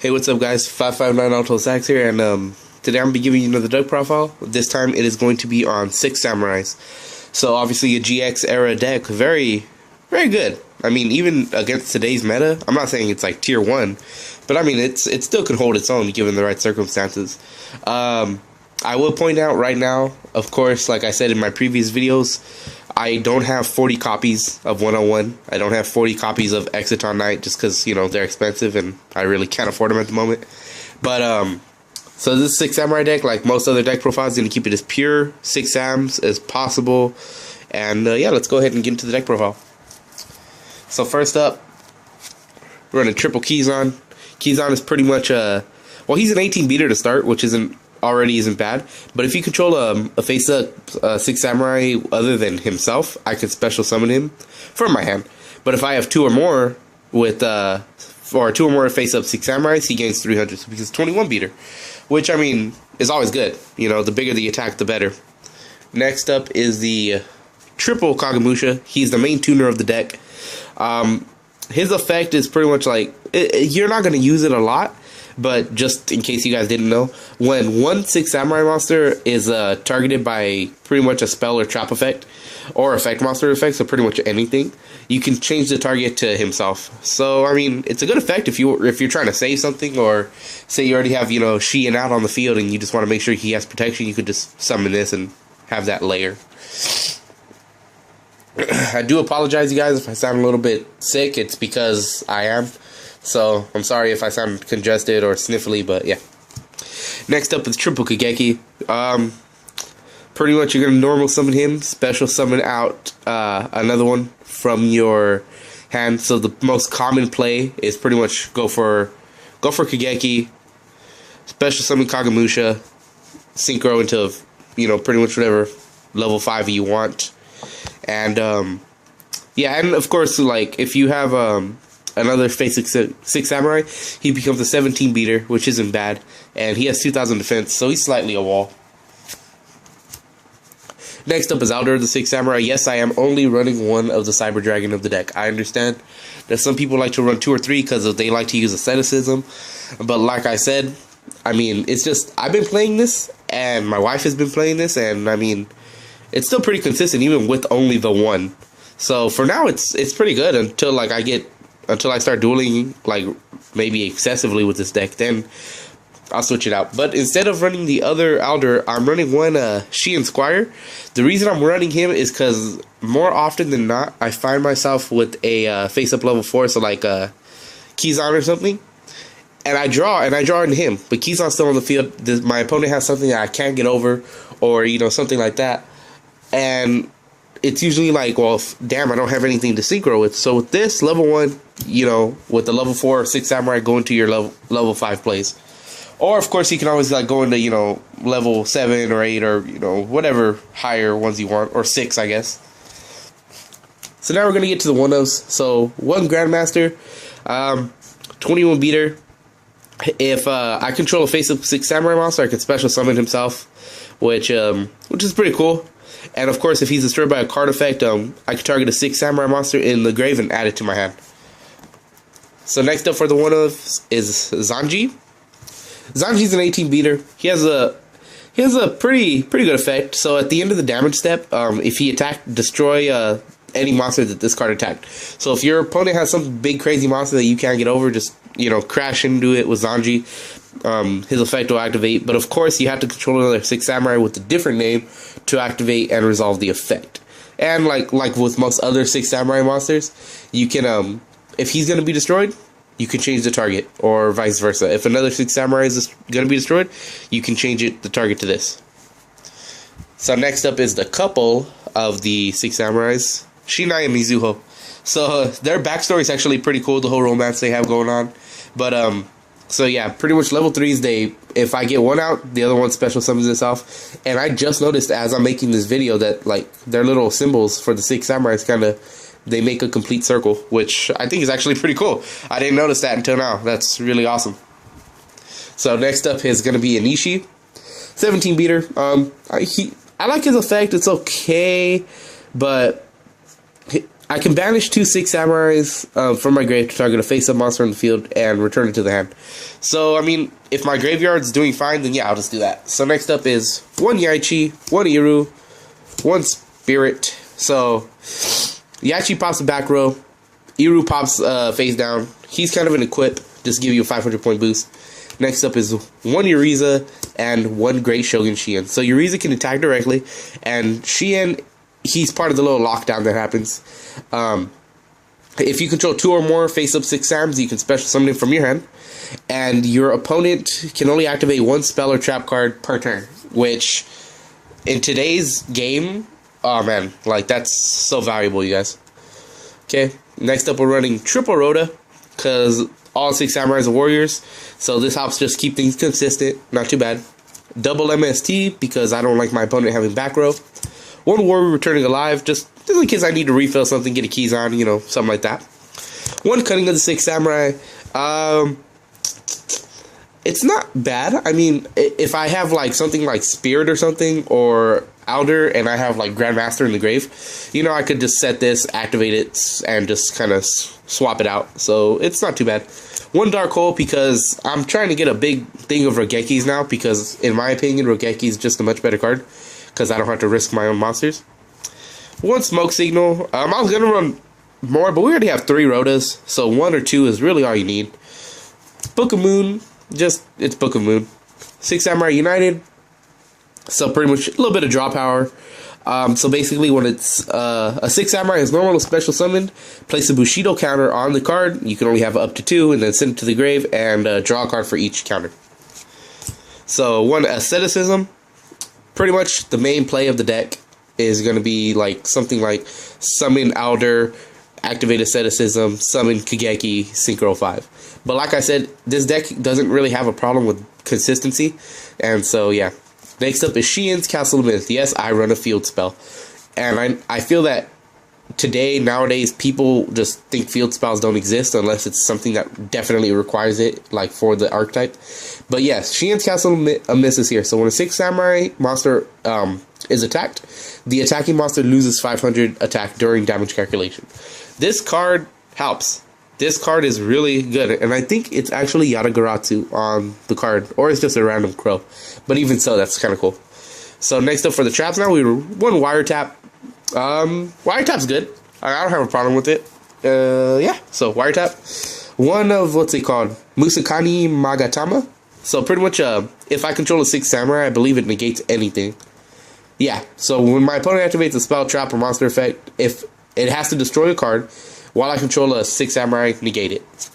Hey, what's up, guys? 559 Auto Sax here, and today I'm going to be giving you another deck profile. This time it is going to be on 6 Samurais. So, obviously, a GX era deck. Very, very good. I mean, even against today's meta, I'm not saying it's like tier 1, but I mean, it still can hold its own given the right circumstances. I will point out right now, of course, like I said in my previous videos, I don't have 40 copies of 101. I don't have 40 copies of Exiton Knight just because, you know, they're expensive and I really can't afford them at the moment. But, so this 6 Samurai deck, like most other deck profiles, is going to keep it as pure 6 Sams as possible. And, yeah, let's go ahead and get into the deck profile. So first up, we're running triple Keyzon. Keyzon is pretty much well, he's an 18 beater to start, which isn't bad, but if you control a face-up 6 Samurai other than himself, I can special summon him from my hand. But if I have 2 or more with or 2 or more face-up 6 Samurais, he gains 300, so he's 21 beater, which I mean is always good. You know, the bigger the attack, the better. Next up is the triple Kagemusha. He's the main tuner of the deck. His effect is pretty much like you're not going to use it a lot. But just in case you guys didn't know, when one 6 Samurai monster is targeted by pretty much a spell or trap effect, or effect monster effect, so pretty much anything, you can change the target to himself. So I mean, it's a good effect if you're trying to save something, or say you already have, you know, Shein out on the field and you just want to make sure he has protection. You could just summon this and have that layer. I do apologize, you guys, if I sound a little bit sick. It's because I am. So, I'm sorry if I sound congested or sniffly, but yeah. Next up is Triple Kageki. Pretty much you're going to normal summon him, special summon out another one from your hand. So the most common play is pretty much go for Kageki, special summon Kagemusha, synchro into, you know, pretty much whatever level 5 you want. And, yeah, and of course, like, if you have, another face 6 Samurai, he becomes a 17 beater, which isn't bad, and he has 2,000 defense, so he's slightly a wall. Next up is Alder, the 6 Samurai. Yes, I am only running one of the Cyber Dragon of the deck. I understand that some people like to run 2 or 3 because they like to use asceticism, but like I said, I mean, it's just, I've been playing this, and my wife has been playing this, and I mean, it's still pretty consistent even with only the one. So for now, it's pretty good until I start dueling, like, maybe excessively with this deck, then I'll switch it out. But instead of running the other Alder, I'm running one Shein Squire. The reason I'm running him is because more often than not, I find myself with a face-up level 4, so like Keyzon or something, and I draw into him, but Keyzon's still on the field. My opponent has something that I can't get over, or, you know, something like that, and it's usually like, well, damn, I don't have anything to synchro with. So with this, level 1, you know, with the level 4 or 6 Samurai, go into your level 5 plays. Or, of course, you can always, like, go into, you know, level 7 or 8 or, you know, whatever higher ones you want. Or 6, I guess. So now we're going to get to the one-ofs. So, 1 Grandmaster, 21 beater. If I control a face-up 6 Samurai monster, I can special summon himself, which is pretty cool. And of course, if he's destroyed by a card effect, I can target a 6 Samurai monster in the grave and add it to my hand. So next up for the one-ofs is Zanji. Zanji's an 18 beater. He has a pretty good effect. So at the end of the damage step, if he attacked, destroy any monster that this card attacked. So if your opponent has some big crazy monster that you can't get over, just, you know, crash into it with Zanji. His effect will activate, but of course you have to control another 6 Samurai with a different name to activate and resolve the effect. And like with most other 6 Samurai monsters, you can if he's going to be destroyed, you can change the target, or vice versa. If another 6 Samurai is going to be destroyed, you can change the target to this. So next up is the couple of the 6 Samurais, Shinai and Mizuho. So their backstory is actually pretty cool, the whole romance they have going on. But so yeah, pretty much level 3s, if I get one out, the other one special summons itself. And I just noticed as I'm making this video that, like, their little symbols for the 6 Samurais they make a complete circle, which I think is actually pretty cool. I didn't notice that until now. That's really awesome. So next up is going to be Anishi, 17 beater. I like his effect. It's okay, but I can banish 2 6 samurais from my grave to target a face-up monster in the field and return it to the hand. So, I mean, if my graveyard's doing fine, then yeah, I'll just do that. So next up is 1 Yaichi, 1 Iru, 1 Spirit. So, Yaichi pops the back row, Iru pops face down. He's kind of an equip, just give you a 500 point boost. Next up is 1 Uriza and 1 Great Shogun Shien. So Uriza can attack directly, and Shien, he's part of the little lockdown that happens. If you control 2 or more face-up 6 Sams, you can special summon it from your hand. And your opponent can only activate 1 spell or trap card per turn. Which, in today's game, oh man, like that's so valuable, you guys. Okay, next up we're running Triple Rhoda, because all 6 Samurais are warriors. So this helps just keep things consistent, not too bad. Double MST, because I don't like my opponent having back row. 1 warrior returning alive, just in case I need to refill something, get a keys on, you know, something like that. 1 cutting of the 6 samurai. It's not bad. I mean, if I have like something like Spirit or something, or Elder, and I have like Grandmaster in the grave, you know, I could just set this, activate it, and just kind of swap it out. So it's not too bad. 1 Dark Hole, because I'm trying to get a big thing of Rogekis now, because in my opinion, Rogeki is just a much better card, because I don't have to risk my own monsters. 1 Smoke Signal. I was going to run more, but we already have 3 Rhodas, so 1 or 2 is really all you need. Book of Moon. It's Book of Moon. 6 Samurai United. So pretty much a little bit of draw power. So basically when it's a 6 Samurai is normal special summoned, place a Bushido counter on the card. You can only have up to 2, and then send it to the grave and draw a card for each counter. So 1 Asceticism. Pretty much the main play of the deck is going to be like something like summon Elder, activate Asceticism, summon Kageki, Synchro 5. But like I said, this deck doesn't really have a problem with consistency. And so, yeah. Next up is Shien's Castle of Myth. Yes, I run a field spell. And I feel that nowadays, people just think field spells don't exist unless it's something that definitely requires it, like for the archetype. But yes, Shien's Castle of Myth is here. So when a 6 Samurai monster is attacked, the attacking monster loses 500 attack during damage calculation. This card helps. This card is really good, and I think it's actually Yatagaratsu on the card, or it's just a random crow. But even so, that's kind of cool. So next up for the traps now, we were 1 Wiretap. Wiretap's good. I don't have a problem with it. Yeah, so Wiretap. 1 of, what's it called? Musakani Magatama. So pretty much, if I control a 6 Samurai, I believe it negates anything. Yeah, so when my opponent activates a spell, trap, or monster effect, if it has to destroy a card, while I control a 6 Samurai, negate it.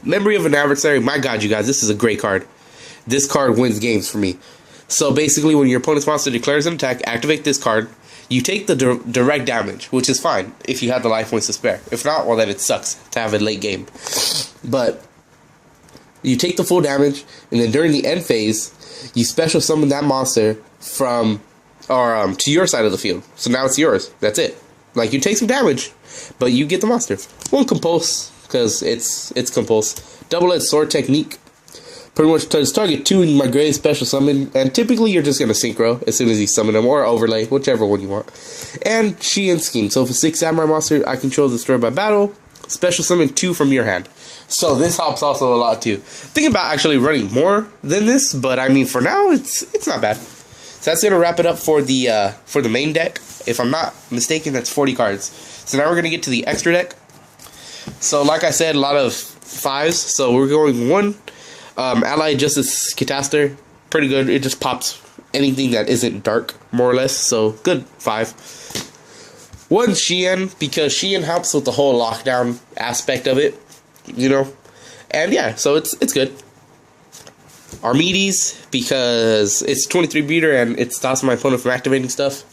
Memory of an Adversary. My god, you guys, this is a great card. This card wins games for me. So basically, when your opponent's monster declares an attack, activate this card. You take the direct damage, which is fine if you have the life points to spare. If not, well then it sucks to have a late game. But you take the full damage, and then during the end phase, you special summon that monster from to your side of the field. So now it's yours. That's it. Like, you take some damage, but you get the monster. 1 Compulse, because it's Compulse. Double-edged sword technique. Pretty much target 2 in my grave special summon, and typically you're just going to synchro as soon as you summon them, or overlay, whichever one you want. And Shien Scheme. So if a 6 Samurai monster I control is destroyed by battle, special summon 2 from your hand. So this helps also a lot too. Thinking about actually running more than this, but I mean for now it's not bad. So that's gonna wrap it up for the main deck. If I'm not mistaken, that's 40 cards. So now we're gonna get to the extra deck. So like I said, a lot of 5s. So we're going 1 Allied Justice Cataster. Pretty good. It just pops anything that isn't dark, more or less. So good 5. 1 Shien, because Shien helps with the whole lockdown aspect of it, you know. And yeah, so it's good. Armides, because it's 23 beater and it stops my opponent from activating stuff.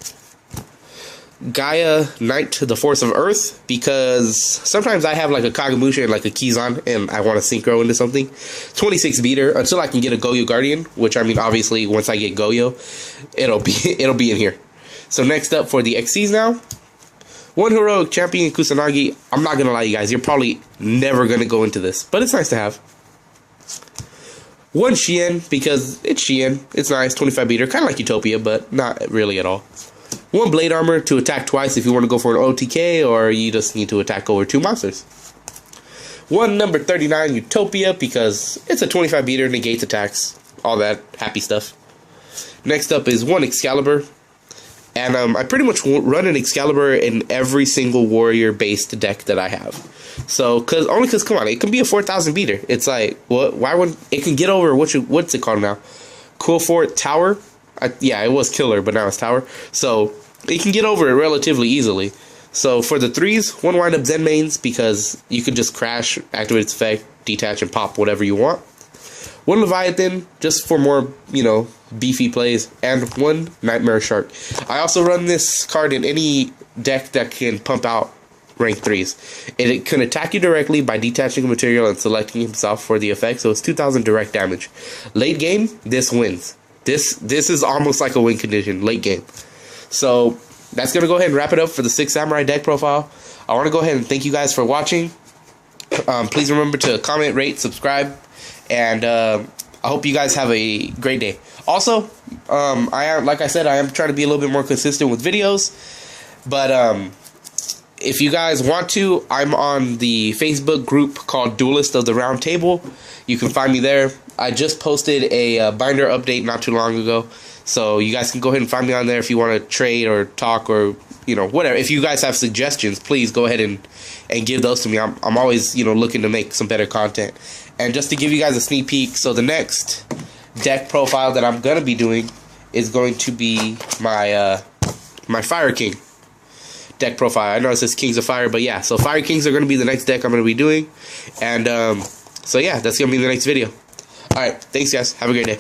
Gaia Knight, the Force of Earth, because sometimes I have like a Kagamusha and like a Kizan and I want to synchro into something. 26 beater until I can get a Goyo Guardian, which I mean obviously once I get Goyo, it'll be in here. So next up for the XCs now. 1 Heroic Champion Kusanagi. I'm not gonna lie, you guys, you're probably never gonna go into this, but it's nice to have. 1 Shien, because it's Shien. It's nice, 25 beater, kind of like Utopia, but not really at all. 1 blade armor to attack twice if you want to go for an OTK, or you just need to attack over 2 monsters. 1 number 39 Utopia, because it's a 25 beater, negates attacks, all that happy stuff. Next up is 1 Excalibur, and I pretty much run an Excalibur in every single warrior based deck that I have. So, only because come on, it can be a 4,000 beater. It's like, what? Why would it can get over what's it called now? Cool Fort Tower. Yeah, it was Killer, but now it's Tower. So it can get over it relatively easily. So for the 3s, 1 wind up Zen mains, because you can just crash, activate its effect, detach, and pop whatever you want. 1 Leviathan, just for more, beefy plays, and 1 Nightmare Shark. I also run this card in any deck that can pump out rank 3s. It can attack you directly by detaching a material and selecting himself for the effect, so it's 2,000 direct damage. Late game, this wins. This is almost like a win condition, late game. So that's going to go ahead and wrap it up for the 6 Samurai deck profile. I want to go ahead and thank you guys for watching. Please remember to comment, rate, subscribe, and I hope you guys have a great day. Also, like I said, I am trying to be a little bit more consistent with videos, but if you guys want to, I'm on the Facebook group called Duelist of the Round Table. You can find me there. I just posted a binder update not too long ago, so you guys can go ahead and find me on there if you want to trade or talk or whatever. If you guys have suggestions, please go ahead and give those to me. I'm always looking to make some better content. And just to give you guys a sneak peek, so the next deck profile that I'm gonna be doing is going to be my my Fire King deck profile. I know it says Kings of Fire, but yeah, so Fire Kings are gonna be the next deck I'm gonna be doing, and so yeah, that's gonna be the next video. All right, thanks guys. Have a great day.